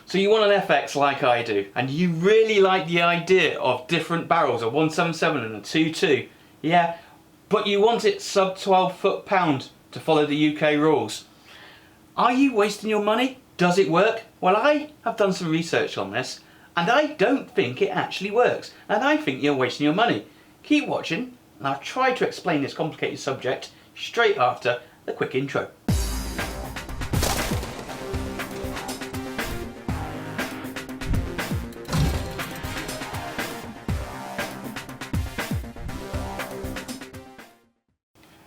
So you want an FX like I do, and you really like the idea of different barrels, a 177 and a 22, yeah, but you want it sub 12 foot-pound to follow the UK rules. Are you wasting your money? Does it work? Well, I have done some research on this, and I don't think it actually works, and I think you're wasting your money. Keep watching, and I'll try to explain this complicated subject straight after the quick intro.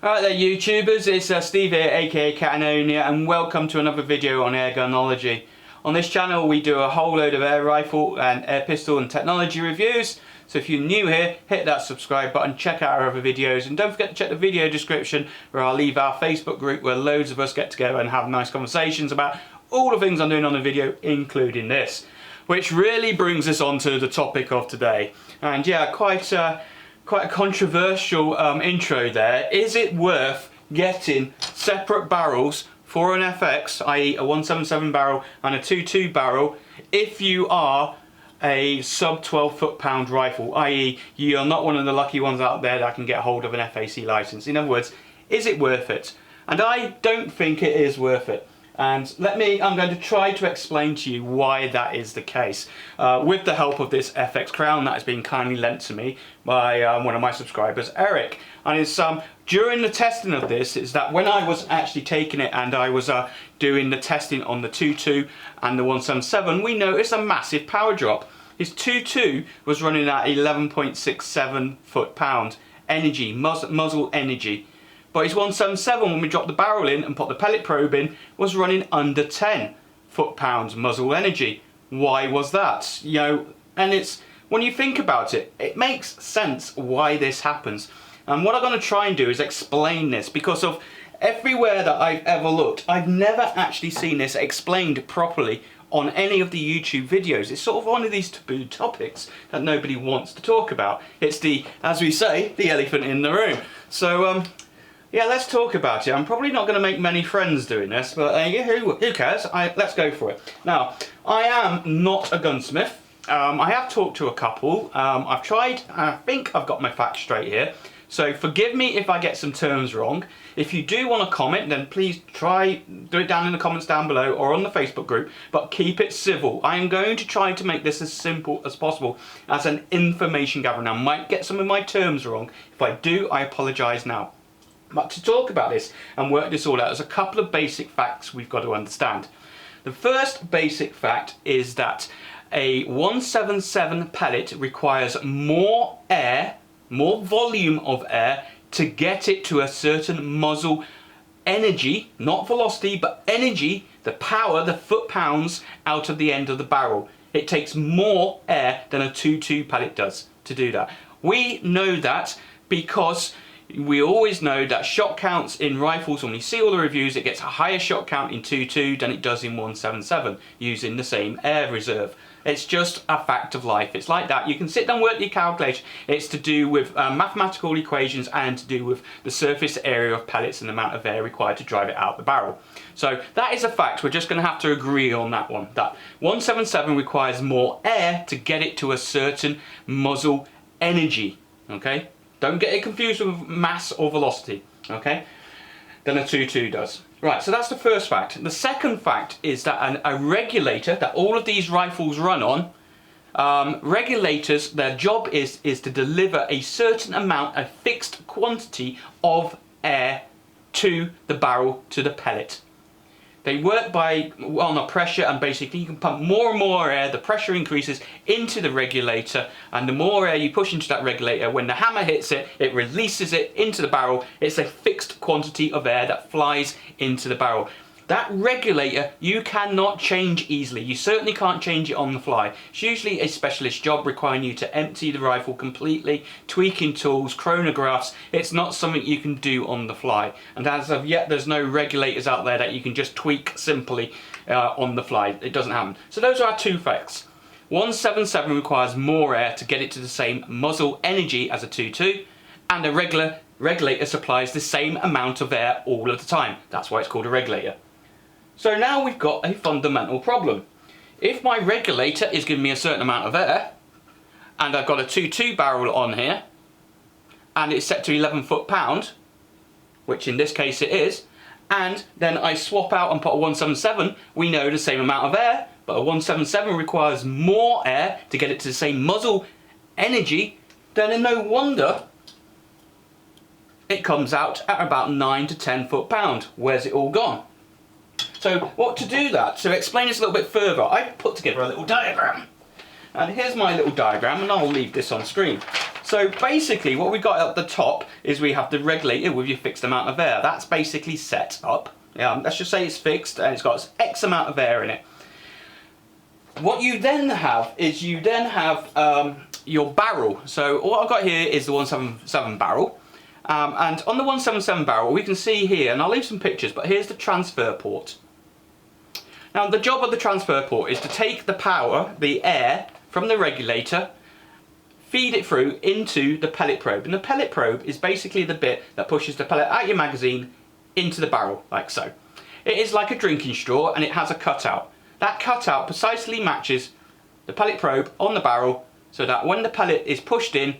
Alright there YouTubers, it's Steve here, aka Catanonia, and welcome to another video on airgunology. On this channel we do a whole load of air rifle and air pistol and technology reviews, so if you're new here, hit that subscribe button, check out our other videos, and don't forget to check the video description where I'll leave our Facebook group where loads of us get together and have nice conversations about all the things I'm doing on the video, including this. Which really brings us on to the topic of today. And yeah, quite a controversial intro there. Is it worth getting separate barrels for an FX, i.e. a 177 barrel and a 22 barrel, if you are a sub 12 foot-pound rifle, i.e. you're not one of the lucky ones out there that can get hold of an FAC license? In other words, is it worth it? And I don't think it is worth it. And I'm going to try to explain to you why that is the case, with the help of this FX crown that has been kindly lent to me by one of my subscribers, Eric. And it's during the testing of this, is that when I was actually taking it and I was doing the testing on the 22 and the 177, we noticed a massive power drop. His 22 was running at 11.67 foot-pound energy, muzzle energy. But his 177, when we dropped the barrel in and put the pellet probe in, was running under 10 foot-pounds muzzle energy. Why was that? You know, and it's, when you think about it, it makes sense why this happens. And what I'm going to try and do is explain this, because of everywhere that I've ever looked, I've never actually seen this explained properly on any of the YouTube videos. It's sort of one of these taboo topics that nobody wants to talk about. It's the, as we say, the elephant in the room. So, yeah, let's talk about it. I'm probably not going to make many friends doing this, but who cares? Let's go for it. Now, I am not a gunsmith. I have talked to a couple. I've tried, I think I've got my facts straight here. So forgive me if I get some terms wrong. If you do want to comment, then please do it down in the comments down below or on the Facebook group, but keep it civil. I am going to try to make this as simple as possible as an information gathering. I might get some of my terms wrong. If I do, I apologise now. But to talk about this and work this all out, there's a couple of basic facts we've got to understand. The first basic fact is that a 177 pellet requires more air, more volume of air, to get it to a certain muzzle energy, not velocity, but energy, the power, the foot-pounds out of the end of the barrel. It takes more air than a 22 pellet does to do that. We know that because we always know that shot counts in rifles, when we see all the reviews, it gets a higher shot count in 22 than it does in 177 using the same air reserve. It's just a fact of life. It's like that. You can sit down and work your calculation. It's to do with mathematical equations and to do with the surface area of pellets and the amount of air required to drive it out the barrel. So that is a fact. We're just going to have to agree on that one. That 177 requires more air to get it to a certain muzzle energy. Okay? Don't get it confused with mass or velocity, okay, than a 22 does. Right, so that's the first fact. The second fact is that a regulator that all of these rifles run on, regulators, their job is to deliver a certain amount, a fixed quantity of air to the barrel, to the pellet. They work by on a pressure, and basically you can pump more and more air, the pressure increases into the regulator, and the more air you push into that regulator, when the hammer hits it, it releases it into the barrel. It's a fixed quantity of air that flies into the barrel. That regulator you cannot change easily. You certainly can't change it on the fly. It's usually a specialist job requiring you to empty the rifle completely, tweaking tools, chronographs. It's not something you can do on the fly. And as of yet, there's no regulators out there that you can just tweak simply on the fly. It doesn't happen. So those are our two facts. 177 requires more air to get it to the same muzzle energy as a 22, and a regulator supplies the same amount of air all of the time. That's why it's called a regulator. So now we've got a fundamental problem. if my regulator is giving me a certain amount of air, and I've got a 2.2 barrel on here, and it's set to 11 foot-pound, which in this case it is, and then I swap out and put a 177, we know the same amount of air, but a 177 requires more air to get it to the same muzzle energy, then no wonder it comes out at about 9 to 10 foot-pound. Where's it all gone? So what to do that? To explain this a little bit further, I've put together a little diagram. And here's my little diagram, and I'll leave this on screen. So basically what we've got at the top is we have the regulator with your fixed amount of air. That's basically set up. Let's just say it's fixed and it's got X amount of air in it. What you then have is your barrel. So what I've got here is the 177 barrel. And on the 177 barrel we can see here, and I'll leave some pictures, but here's the transfer port. Now the job of the transfer port is to take the power, the air, from the regulator, feed it through into the pellet probe. And the pellet probe is basically the bit that pushes the pellet out your magazine into the barrel, like so. It is like a drinking straw and it has a cutout. That cutout precisely matches the pellet probe on the barrel, so that when the pellet is pushed in,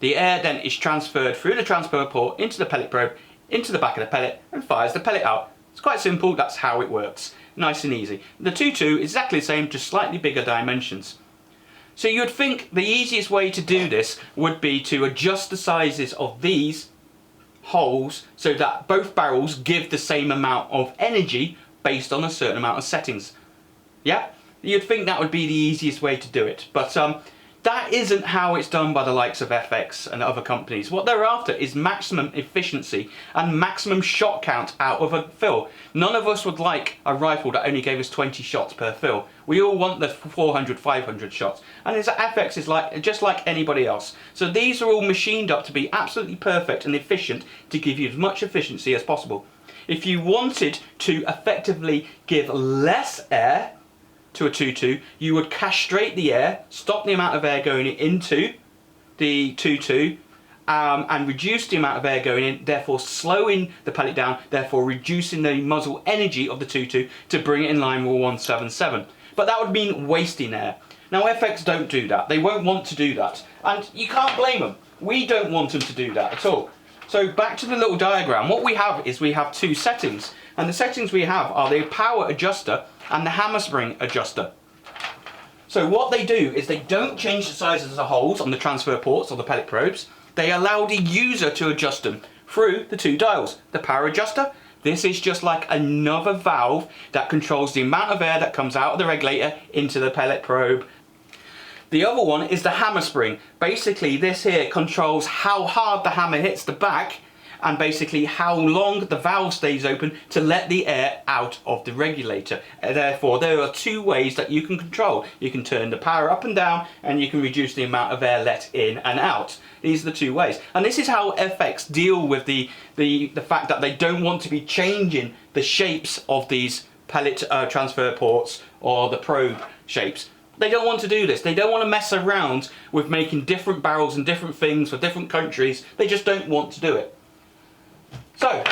the air then is transferred through the transfer port into the pellet probe, into the back of the pellet, and fires the pellet out. It's quite simple, that's how it works. Nice and easy. The 2.2 is exactly the same, just slightly bigger dimensions. So you'd think the easiest way to do this would be to adjust the sizes of these holes so that both barrels give the same amount of energy based on a certain amount of settings. Yeah? You'd think that would be the easiest way to do it, but that isn't how it's done by the likes of FX and other companies. What they're after is maximum efficiency and maximum shot count out of a fill. None of us would like a rifle that only gave us 20 shots per fill. We all want the 400, 500 shots. And FX is just like anybody else. So these are all machined up to be absolutely perfect and efficient to give you as much efficiency as possible. If you wanted to effectively give less air to a 2.2, you would castrate the air, stop the amount of air going into the 2.2, and reduce the amount of air going in, therefore slowing the pellet down, therefore reducing the muzzle energy of the 2.2 to bring it in line with 177. But that would mean wasting air. Now FX don't do that, they won't want to do that, and you can't blame them. We don't want them to do that at all. So back to the little diagram, what we have is we have two settings, and the settings we have are the power adjuster and the hammer spring adjuster. So what they do is they don't change the sizes of the holes on the transfer ports or the pellet probes. They allow the user to adjust them through the two dials. The power adjuster, this is just like another valve that controls the amount of air that comes out of the regulator into the pellet probe. The other one is the hammer spring. Basically this here controls how hard the hammer hits the back and basically how long the valve stays open to let the air out of the regulator. Therefore there are two ways that you can control. You can turn the power up and down, and you can reduce the amount of air let in and out. These are the two ways, and this is how FX deal with the fact that they don't want to be changing the shapes of these pellet transfer ports or the probe shapes. They don't want to do this. They don't want to mess around with making different barrels and different things for different countries. They just don't want to do it. So,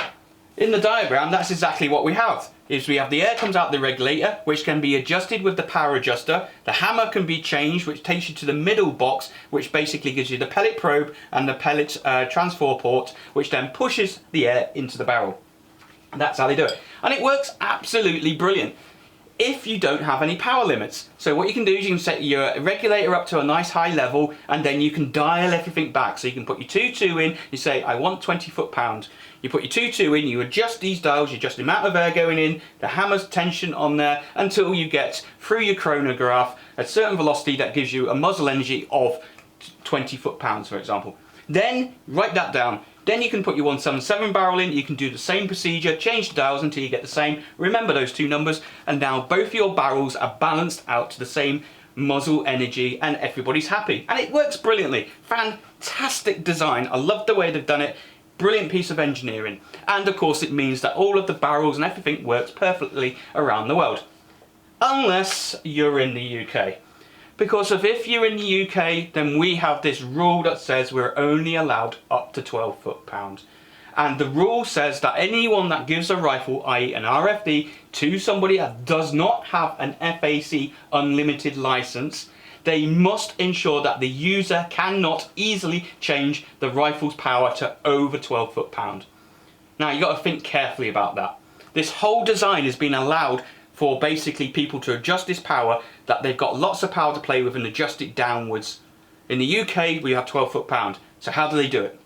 in the diagram, that's exactly what we have. Is we have the air comes out the regulator, which can be adjusted with the power adjuster. The hammer can be changed, which takes you to the middle box, which basically gives you the pellet probe and the pellet transfer port, which then pushes the air into the barrel. And that's how they do it. And it works absolutely brilliant if you don't have any power limits. So what you can do is you can set your regulator up to a nice high level, and then you can dial everything back. So you can put your 2.2 in, you say I want 20 foot-pound. You put your 2.2 in, you adjust these dials, you adjust the amount of air going in, the hammer's tension on there, until you get through your chronograph a certain velocity that gives you a muzzle energy of 20 foot-pounds, for example. Then write that down. Then you can put your 177 barrel in, you can do the same procedure, change the dials until you get the same. Remember those two numbers, and now both your barrels are balanced out to the same muzzle energy, and everybody's happy. And it works brilliantly. Fantastic design. I love the way they've done it. Brilliant piece of engineering. And of course it means that all of the barrels and everything works perfectly around the world. Unless you're in the UK. Because if you're in the UK, then we have this rule that says we're only allowed up to 12 foot-pounds. And the rule says that anyone that gives a rifle, i.e. an RFD, to somebody that does not have an FAC unlimited license, they must ensure that the user cannot easily change the rifle's power to over 12 foot-pound. Now you've got to think carefully about that. This whole design has been allowed for basically people to adjust this power, that they've got lots of power to play with and adjust it downwards. In the UK we have 12 foot-pound. So how do they do it?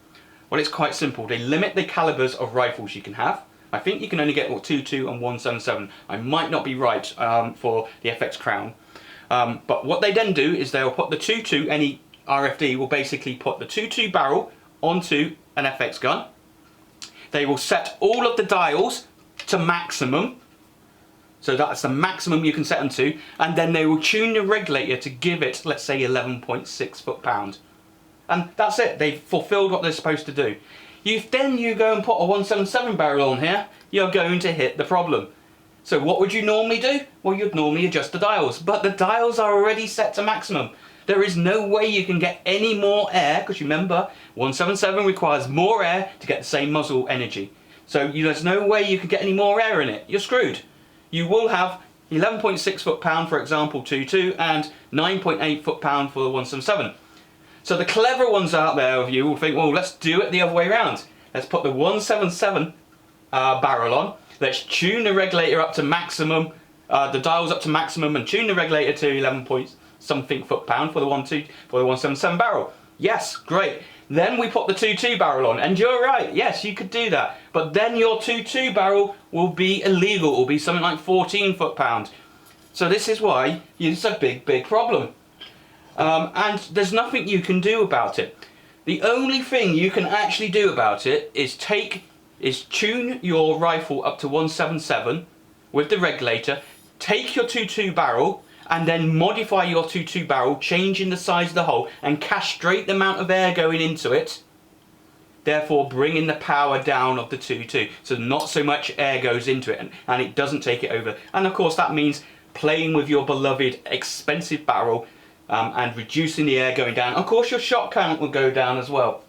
Well, it's quite simple. They limit the calibers of rifles you can have. I think you can only get 22 and 177. I might not be right for the FX Crown. But what they then do is they'll put the 22, any RFD will basically put the 22 barrel onto an FX gun. They will set all of the dials to maximum. So that's the maximum you can set them to. And then they will tune the regulator to give it, let's say, 11.6 foot-pound. And that's it. They've fulfilled what they're supposed to do. If then you go and put a 177 barrel on here, you're going to hit the problem. So what would you normally do? Well, you'd normally adjust the dials, but the dials are already set to maximum. There is no way you can get any more air, because remember, 177 requires more air to get the same muzzle energy. So there's no way you can get any more air in it. You're screwed. You will have 11.6 foot-pound, for example, 22, and 9.8 foot-pound for the 177. So the clever ones out there of you will think, well, let's do it the other way around. Let's put the 177 barrel on. Let's tune the regulator up to maximum, the dials up to maximum, and tune the regulator to 11 point something foot-pound for the 177 barrel. Yes, great. Then we put the 22 barrel on, and you're right. Yes, you could do that. But then your 22 barrel will be illegal. It will be something like 14 foot-pound. So this is why it's a big, big problem. And there's nothing you can do about it. The only thing you can actually do about it is tune your rifle up to 177 with the regulator, take your 22 barrel and then modify your 22 barrel, changing the size of the hole and castrate the amount of air going into it, therefore bringing the power down of the 22, so not so much air goes into it and it doesn't take it over. And of course that means playing with your beloved expensive barrel and reducing the air going down. Of course your shot count will go down as well.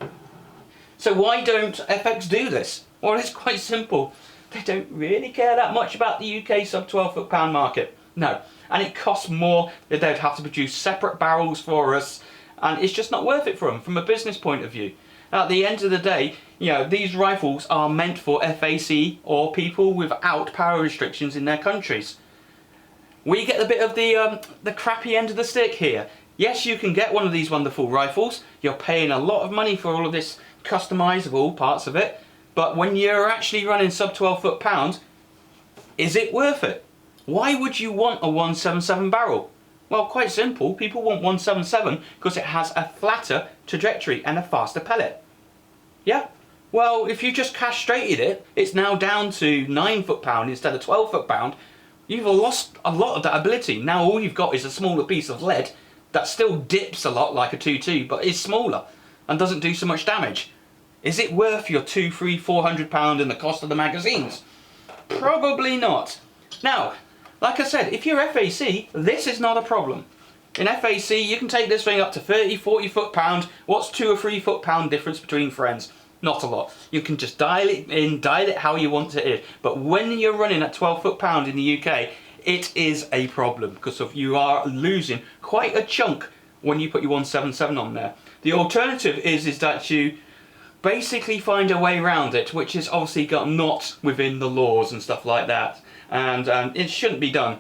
So why don't FX do this? Well, it's quite simple. They don't really care that much about the UK sub 12 foot-pound market. No, and it costs more. They'd have to produce separate barrels for us, and it's just not worth it for them from a business point of view. At the end of the day, these rifles are meant for FAC or people without power restrictions in their countries. We get a bit of the crappy end of the stick here. Yes, you can get one of these wonderful rifles. You're paying a lot of money for all of this customizable parts of it. But when you're actually running sub 12 foot-pound, is it worth it? Why would you want a 177 barrel? Well, quite simple. People want 177 because it has a flatter trajectory and a faster pellet. Yeah? Well, if you just castrated it, it's now down to 9 foot-pound instead of 12 foot-pound. You've lost a lot of that ability. Now all you've got is a smaller piece of lead that still dips a lot like a 2.2, but is smaller and doesn't do so much damage. Is it worth your £200, £300, £400 and the cost of the magazines? Probably not. Now, like I said, if you're FAC, this is not a problem. In FAC, you can take this thing up to 30, 40 foot-pound. What's 2 or 3 foot-pound difference between friends? Not a lot. You can just dial it in, dial it how you want it in. But when you're running at 12 foot-pound in the UK, it is a problem because you are losing quite a chunk when you put your 177 on there. The alternative is that you basically find a way around it, which is obviously not within the laws and stuff like that, and it shouldn't be done.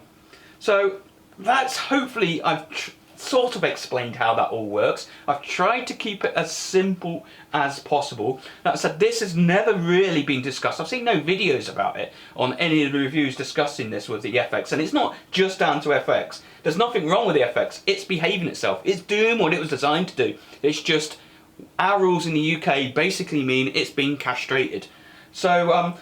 So that's hopefully I've sort of explained how that all works. I've tried to keep it as simple as possible. Like I said, this has never really been discussed. I've seen no videos about it on any of the reviews discussing this with the FX, and it's not just down to FX. There's nothing wrong with the FX. It's behaving itself. It's doing what it was designed to do. It's just our rules in the UK basically mean it's been castrated. So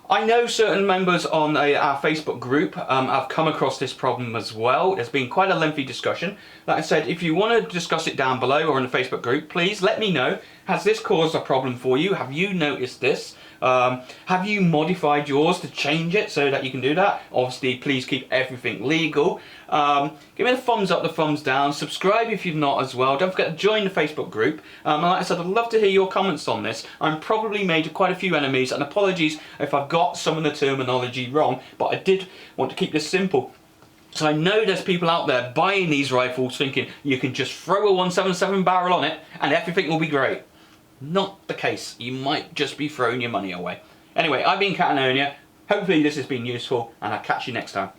I know certain members on our Facebook group have come across this problem as well. There's been quite a lengthy discussion. Like I said, if you want to discuss it down below or in the Facebook group, please let me know. Has this caused a problem for you? Have you noticed this? Have you modified yours to change it so that you can do that? Obviously, please keep everything legal. Give me the thumbs up, the thumbs down. Subscribe if you've not as well. Don't forget to join the Facebook group. And like I said, I'd love to hear your comments on this. I'm probably made quite a few enemies, and apologies if I've got some of the terminology wrong, but I did want to keep this simple. So I know there's people out there buying these rifles thinking you can just throw a 177 barrel on it and everything will be great. Not the case. You might just be throwing your money away. Anyway, I've been Catanonia. Hopefully this has been useful, and I'll catch you next time.